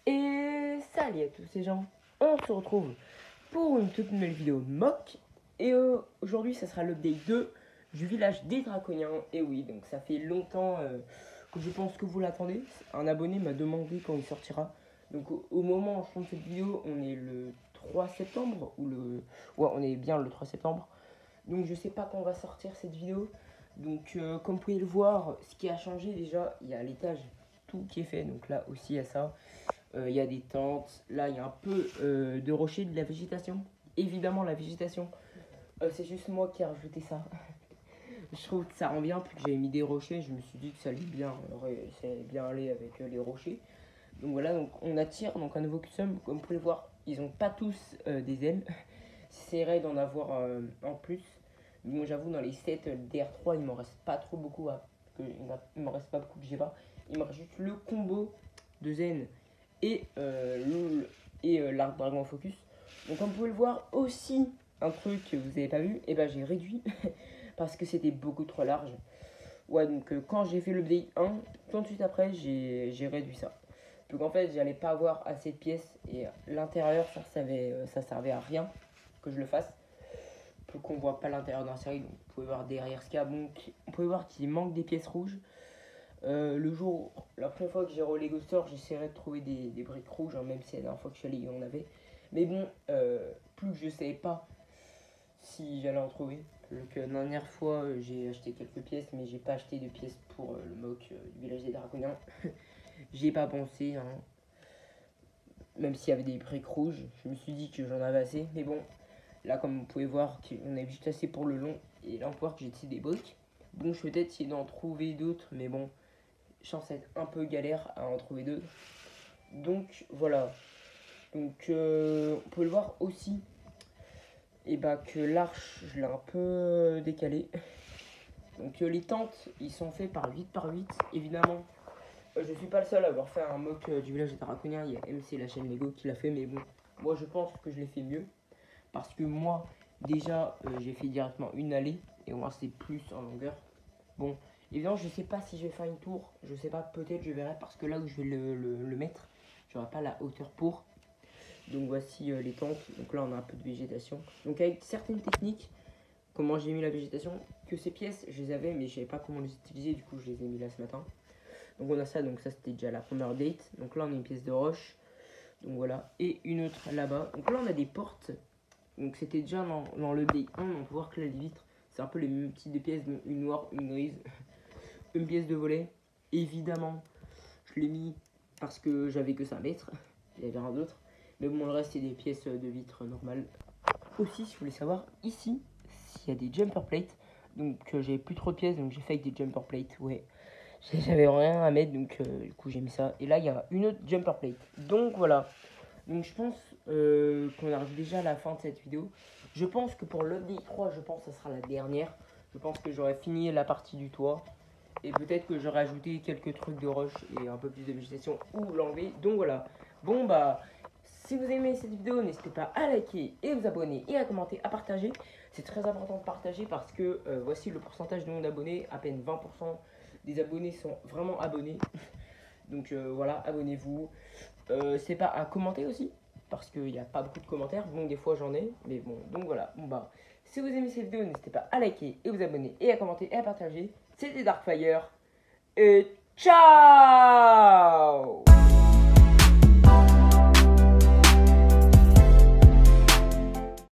Et salut à tous ces gens, on se retrouve pour une toute nouvelle vidéo mock. Et aujourd'hui ça sera l'update 2 du village des Draconiens. Et oui, donc ça fait longtemps que je pense que vous l'attendez. Un abonné m'a demandé quand il sortira. Donc au moment où je tourne cette vidéo, on est le 3 septembre ou le... Ouais, on est bien le 3 septembre. Donc je sais pas quand va sortir cette vidéo. Donc comme vous pouvez le voir, ce qui a changé déjà, il y a l'étage tout qui est fait. Donc là aussi il y a ça. Il y a des tentes. Là il y a un peu de rochers, de la végétation. Évidemment la végétation, c'est juste moi qui ai rajouté ça. Je trouve que ça rend bien, plus que j'avais mis des rochers, je me suis dit que ça allait bien, ça allait bien aller avec les rochers. Donc voilà, donc on attire donc un nouveau custom. Comme vous pouvez le voir, ils n'ont pas tous des ailes. J'essaierai d'en avoir en plus. Bon, j'avoue, dans les sets DR3, il m'en reste pas trop beaucoup. Il m'en reste pas beaucoup que j'ai pas. Il me reste juste le combo de Zen et l'arc dragon focus. Donc, comme vous pouvez le voir, aussi un truc que vous n'avez pas vu, et ben j'ai réduit parce que c'était beaucoup trop large. Ouais, donc quand j'ai fait le update 1, tout de suite après, j'ai réduit ça. Donc en fait, j'allais pas avoir assez de pièces et l'intérieur, ça servait à rien que je le fasse. Pour qu'on voit pas l'intérieur d'un série, donc vous pouvez voir derrière ce qu'il y a. Bon, on peut voir qu'il manque des pièces rouges. La première fois que j'ai relé Lego Store, j'essaierai de trouver des briques rouges, hein, même si la dernière fois que je suis allé, il y en avait. Mais bon, plus que je savais pas si j'allais en trouver. Donc la dernière fois, j'ai acheté quelques pièces, mais j'ai pas acheté de pièces pour le mock du village des Draconiens. J'y ai pas pensé, hein. Même s'il y avait des briques rouges, je me suis dit que j'en avais assez. Mais bon, là comme vous pouvez voir, on avait juste assez pour le long. Et là on peut voir que j'ai tissé des briques. Bon, je vais peut-être essayer d'en trouver d'autres, mais bon, je pense être un peu galère à en trouver d'autres. Donc voilà. Donc on peut le voir aussi. Et bah que l'arche, je l'ai un peu décalé. Donc les tentes, ils sont faits par 8 par 8. Évidemment, je suis pas le seul à avoir fait un mock du village des Draconiens. Il y a MC, la chaîne Lego, qui l'a fait. Mais bon, moi je pense que je l'ai fait mieux. Parce que moi, déjà, j'ai fait directement une allée. Et moi, c'est plus en longueur. Bon, évidemment, je sais pas si je vais faire une tour. Je sais pas, peut-être je verrai. Parce que là où je vais le mettre, j'aurai pas la hauteur pour. Donc voici les tentes. Donc là, on a un peu de végétation. Donc avec certaines techniques, comment j'ai mis la végétation, que ces pièces, je les avais, mais je savais pas comment les utiliser. Du coup, je les ai mis là ce matin. Donc on a ça. Donc ça, c'était déjà la première date. Donc là, on a une pièce de roche. Donc voilà. Et une autre là-bas. Donc là, on a des portes. Donc c'était déjà dans le day 1, on peut voir que là les vitres, c'est un peu les mêmes types de pièces, une noire, une grise, une pièce de volet. Évidemment, je l'ai mis parce que j'avais que ça à mettre, il y avait rien d'autre. Mais bon, le reste c'est des pièces de vitres normales. Aussi, si vous voulez savoir, ici, s'il y a des jumper plates, donc j'avais plus trop de pièces, donc j'ai fait avec des jumper plates, ouais. J'avais rien à mettre, donc du coup j'ai mis ça. Et là, il y a une autre jumper plate. Donc voilà. Donc je pense qu'on arrive déjà à la fin de cette vidéo. Je pense que pour l'update 3, je pense que ça sera la dernière. Je pense que j'aurai fini la partie du toit. Et peut-être que j'aurai ajouté quelques trucs de roche et un peu plus de végétation ou l'enlever. Donc voilà. Bon bah, si vous aimez cette vidéo, n'hésitez pas à liker et vous abonner et à commenter, à partager. C'est très important de partager parce que voici le pourcentage de mon abonné. À peine 20% des abonnés sont vraiment abonnés. Donc voilà, abonnez-vous. C'est pas à commenter aussi, parce qu'il n'y a pas beaucoup de commentaires. Bon, des fois j'en ai, mais bon, donc voilà. Bon bah, si vous aimez cette vidéo, n'hésitez pas à liker et vous abonner et à commenter et à partager. C'était Darkfire et ciao!